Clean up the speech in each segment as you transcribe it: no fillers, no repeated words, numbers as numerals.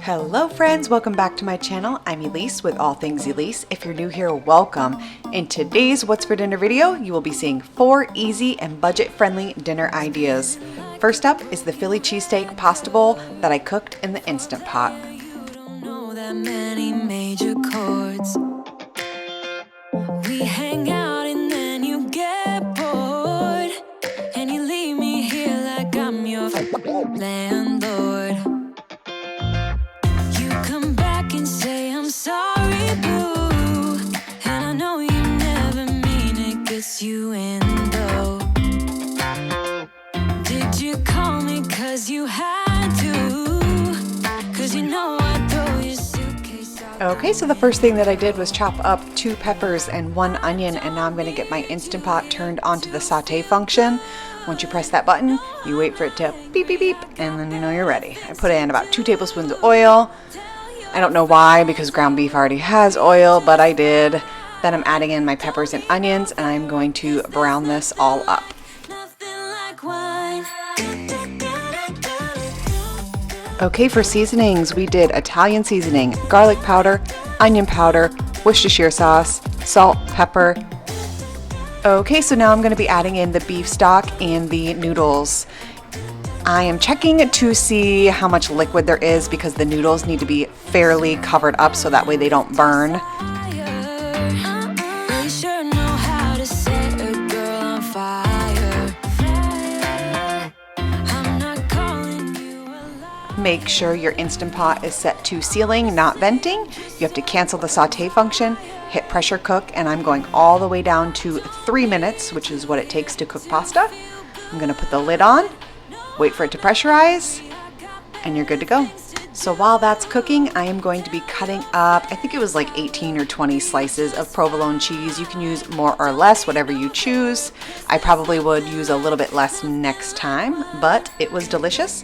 Hello friends, welcome back to my channel. I'm Elise with All Things Elise. If you're new here, welcome. In today's What's for Dinner video, you will be seeing 4 easy and budget-friendly dinner ideas. First up is the Philly cheesesteak pasta bowl that I cooked in the Instant Pot. We hang out and then you get bored, and you leave me here like I'm your landlord. You come back and say I'm sorry, boo, and I know you never mean it, gets you in though. Did you call me cause you had to? Cause you know I throw your suitcase out. Okay, so the first thing that I did was chop up 2 peppers and 1 onion, and now I'm going to get my Instant Pot turned onto the saute function. Once you press that button, you wait for it to beep beep beep, and then you know you're ready. I put in about 2 tablespoons of oil. I don't know why, because ground beef already has oil, but I did. Then I'm adding in my peppers and onions, and I'm going to brown this all up. Okay, for seasonings, we did Italian seasoning, garlic powder, onion powder, Worcestershire sauce, salt, pepper. Okay, so now I'm going to be adding in the beef stock and the noodles. I am checking to see how much liquid there is because the noodles need to be fairly covered up so that way they don't burn. Make sure your Instant Pot is set to sealing, not venting. You have to cancel the saute function, hit pressure cook, and I'm going all the way down to 3 minutes, which is what it takes to cook pasta. I'm gonna put the lid on, wait for it to pressurize, and you're good to go. So while that's cooking, I am going to be cutting up, I think it was like 18 or 20 slices of provolone cheese. You can use more or less, whatever you choose. I probably would use a little bit less next time, but it was delicious.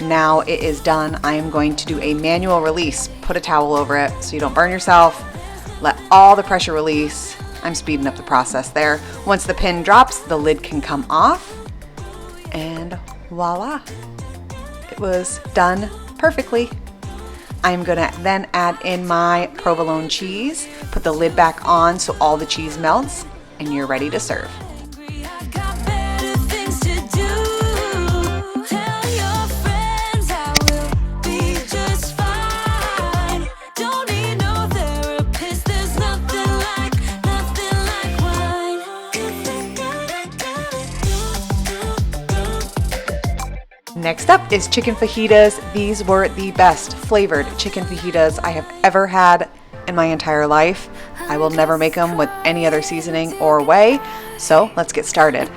Now it is done. I am going to do a manual release. Put a towel over it so you don't burn yourself. Let all the pressure release. I'm speeding up the process there. Once the pin drops, the lid can come off. And voila. It was done perfectly. I'm gonna then add in my provolone cheese, put the lid back on so all the cheese melts, and you're ready to serve. Next up is chicken fajitas. These were the best flavored chicken fajitas I have ever had in my entire life. I will never make them with any other seasoning or way, so let's get started.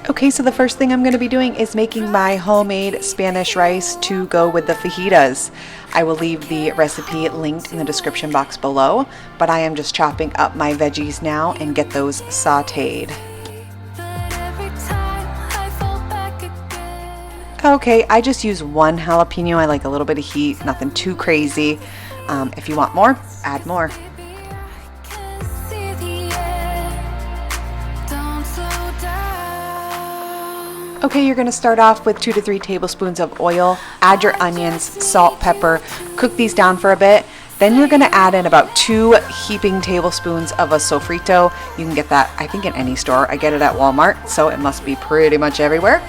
Okay, so the first thing I'm going to be doing is making my homemade Spanish rice to go with the fajitas. I will leave the recipe linked in the description box below, but I am just chopping up my veggies now and get those sauteed. Okay, I just use 1 jalapeno. I like a little bit of heat, nothing too crazy. If you want more, add more. Okay, you're gonna start off with 2 to 3 tablespoons of oil. Add your onions, salt, pepper, cook these down for a bit. Then you're gonna add in about 2 heaping tablespoons of a sofrito. You can get that, I think, in any store. I get it at Walmart, so it must be pretty much everywhere.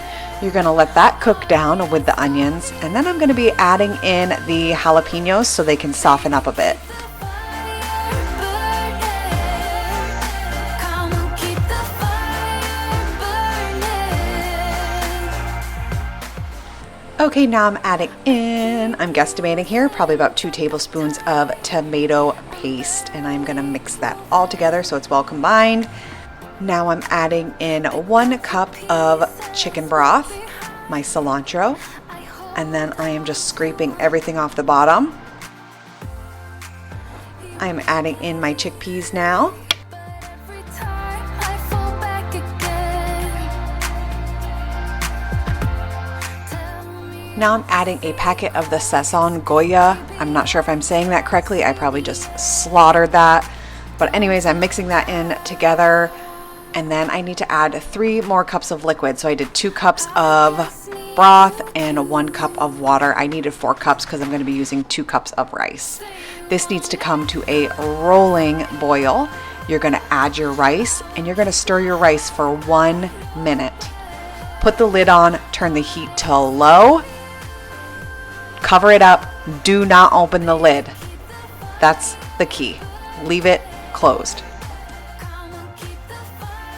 You're gonna let that cook down with the onions, and then I'm gonna be adding in the jalapenos so they can soften up a bit. Okay, now I'm adding in, I'm guesstimating here, probably about 2 tablespoons of tomato paste, and I'm gonna mix that all together so it's well combined. Now I'm adding in 1 cup of chicken broth, my cilantro, and then I am just scraping everything off the bottom. I'm adding in my chickpeas now. Now I'm adding a packet of the Sazon Goya. I'm not sure if I'm saying that correctly. I probably just slaughtered that. But anyways, I'm mixing that in together. And then I need to add 3 more cups of liquid. So I did 2 cups of broth and 1 cup of water. I needed 4 cups because I'm going to be using 2 cups of rice. This needs to come to a rolling boil. You're going to add your rice and you're going to stir your rice for 1 minute. Put the lid on, turn the heat to low, cover it up, do not open the lid. That's the key. Leave it closed.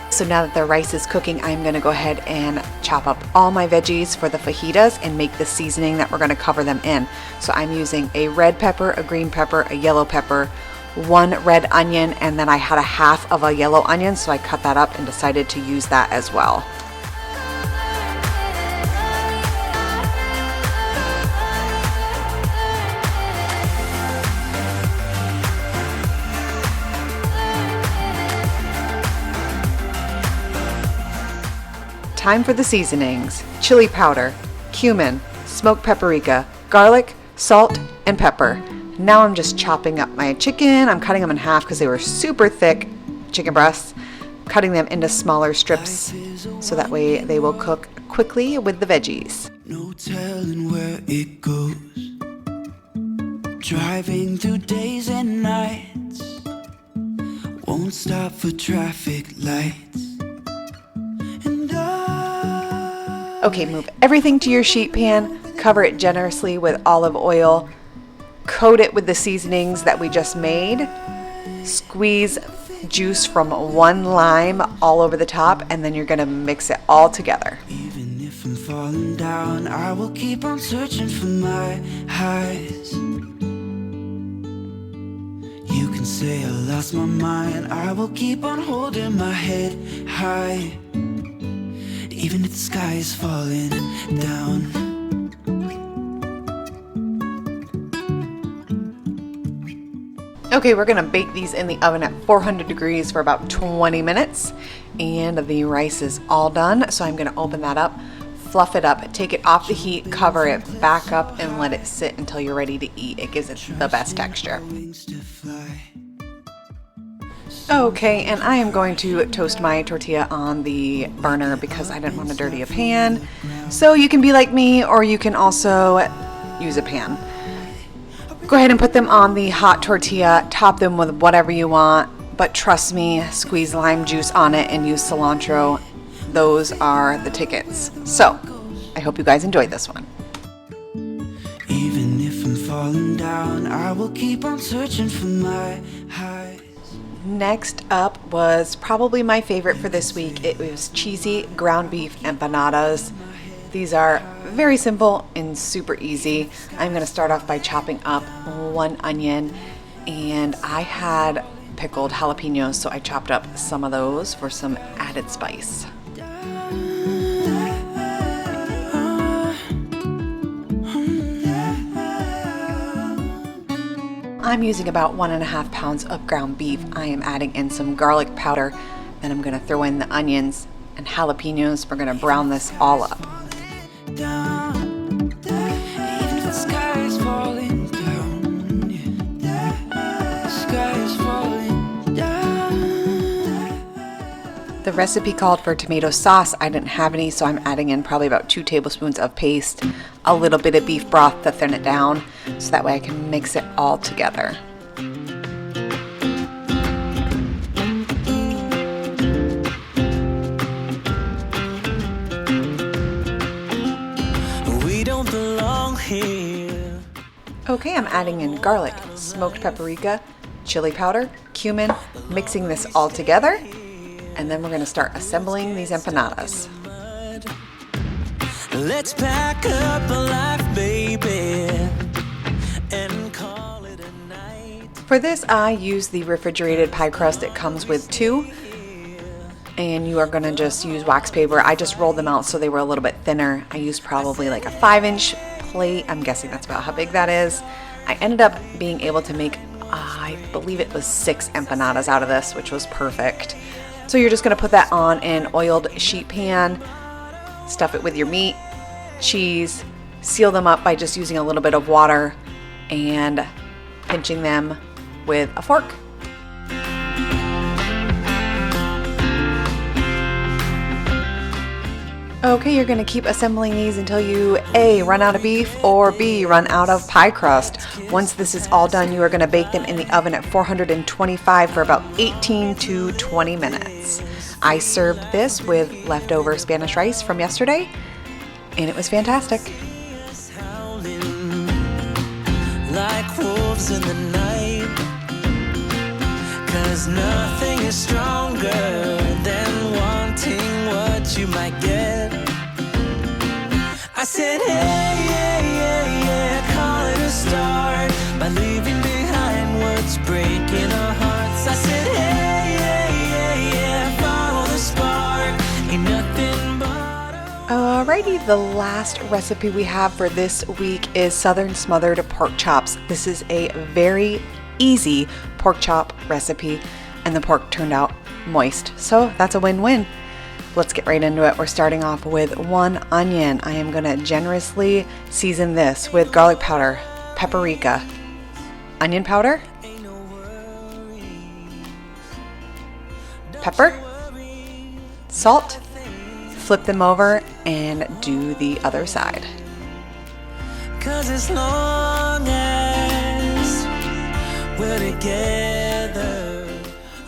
So now that the rice is cooking, I'm going to go ahead and chop up all my veggies for the fajitas and make the seasoning that we're going to cover them in. So I'm using a red pepper, a green pepper, a yellow pepper, 1 red onion, and then I had a half of a yellow onion, so I cut that up and decided to use that as well. Time for the seasonings: chili powder, cumin, smoked paprika, garlic, salt, and pepper. Now I'm just chopping up my chicken. I'm cutting them in half because they were super thick chicken breasts, cutting them into smaller strips so that way they will cook quickly with the veggies. No telling where it goes, driving through days and nights, won't stop for traffic lights. Okay, move everything to your sheet pan, cover it generously with olive oil, coat it with the seasonings that we just made, squeeze juice from 1 lime all over the top, and then you're gonna mix it all together. Even if I'm falling down, I will keep on searching for my highs. You can say I lost my mind, I will keep on holding my head high. Even if the sky is falling down. Okay, we're gonna bake these in the oven at 400 degrees for about 20 minutes. And the rice is all done, so I'm gonna open that up, fluff it up, take it off the heat, cover it back up, and let it sit until you're ready to eat. It gives it the best texture. Okay, and I am going to toast my tortilla on the burner because I didn't want to dirty a pan. So you can be like me, or you can also use a pan. Go ahead and put them on the hot tortilla, top them with whatever you want, but trust me, squeeze lime juice on it and use cilantro. Those are the tickets. So, I hope you guys enjoyed this one. Even if I'm falling down, I will keep on searching for my highs. Next up was probably my favorite for this week. It was cheesy ground beef empanadas. These are very simple and super easy. I'm going to start off by chopping up 1 onion, and I had pickled jalapenos, so I chopped up some of those for some added spice. I'm using about 1.5 pounds of ground beef. I am adding in some garlic powder. Then I'm going to throw in the onions and jalapenos. We're going to brown this all up. The recipe called for tomato sauce. I didn't have any, so I'm adding in probably about 2 tablespoons of paste, a little bit of beef broth to thin it down, so that way I can mix it all together. We don't belong here. Okay, I'm adding in garlic, smoked paprika, chili powder, cumin, mixing this all together. And then we're going to start assembling these empanadas. Let's pack up a life, baby, and call it a night. For this, I use the refrigerated pie crust. It comes with 2. And you are going to just use wax paper. I just rolled them out so they were a little bit thinner. I used probably like a 5-inch plate. I'm guessing that's about how big that is. I ended up being able to make, I believe it was 6 empanadas out of this, which was perfect. So you're just going to put that on an oiled sheet pan, stuff it with your meat, cheese, seal them up by just using a little bit of water and pinching them with a fork. Okay, you're gonna keep assembling these until you A, run out of beef, or B, run out of pie crust. Once this is all done, you are gonna bake them in the oven at 425 for about 18 to 20 minutes. I served this with leftover Spanish rice from yesterday, and it was fantastic. Like wolves in the night, 'cause nothing is stronger than wanting what you might get. I said, hey, yeah, yeah, yeah, call it a start by leaving behind what's breaking our hearts. I said, hey, yeah, yeah, yeah, follow the spark, ain't nothing but a... Alrighty, the last recipe we have for this week is Southern Smothered pork chops. This is a very easy pork chop recipe, and the pork turned out moist, so that's a win-win. Let's get right into it. We're starting off with 1 onion. I am going to generously season this with garlic powder, paprika, onion powder, pepper, salt. Flip them over and do the other side. 'Cause as long as we're together.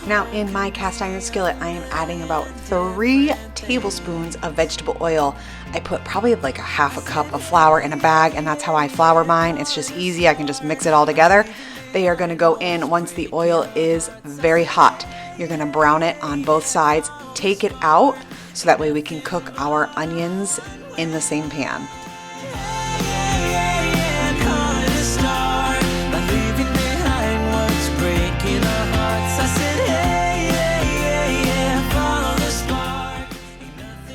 Now in my cast iron skillet, I am adding about 3 tablespoons of vegetable oil. I put probably like a half a cup of flour in a bag, and that's how I flour mine. It's just easy. I can just mix it all together. They are gonna go in once the oil is very hot. You're gonna brown it on both sides. Take it out so that way we can cook our onions in the same pan.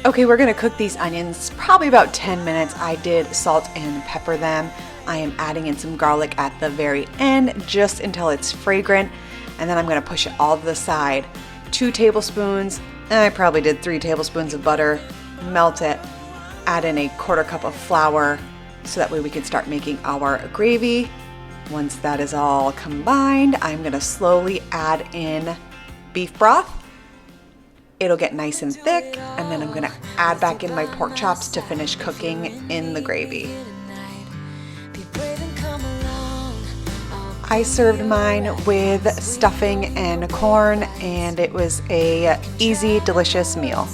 Okay, we're gonna cook these onions probably about 10 minutes. I did salt and pepper them. I am adding in some garlic at the very end, just until it's fragrant. And then I'm gonna push it all to the side. 2 tablespoons, I probably did 3 tablespoons of butter, melt it, add in a 1/4 cup of flour, so that way we can start making our gravy. Once that is all combined, I'm gonna slowly add in beef broth. It'll get nice and thick, and then I'm gonna add back in my pork chops to finish cooking in the gravy. I served mine with stuffing and corn, and it was a easy, delicious meal.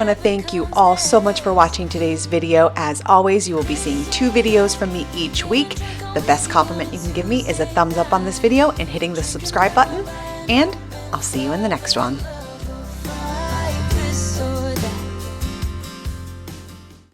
I want to thank you all so much for watching today's video. As always, you will be seeing 2 videos from me each week. The best compliment you can give me is a thumbs up on this video and hitting the subscribe button, and I'll see you in the next one.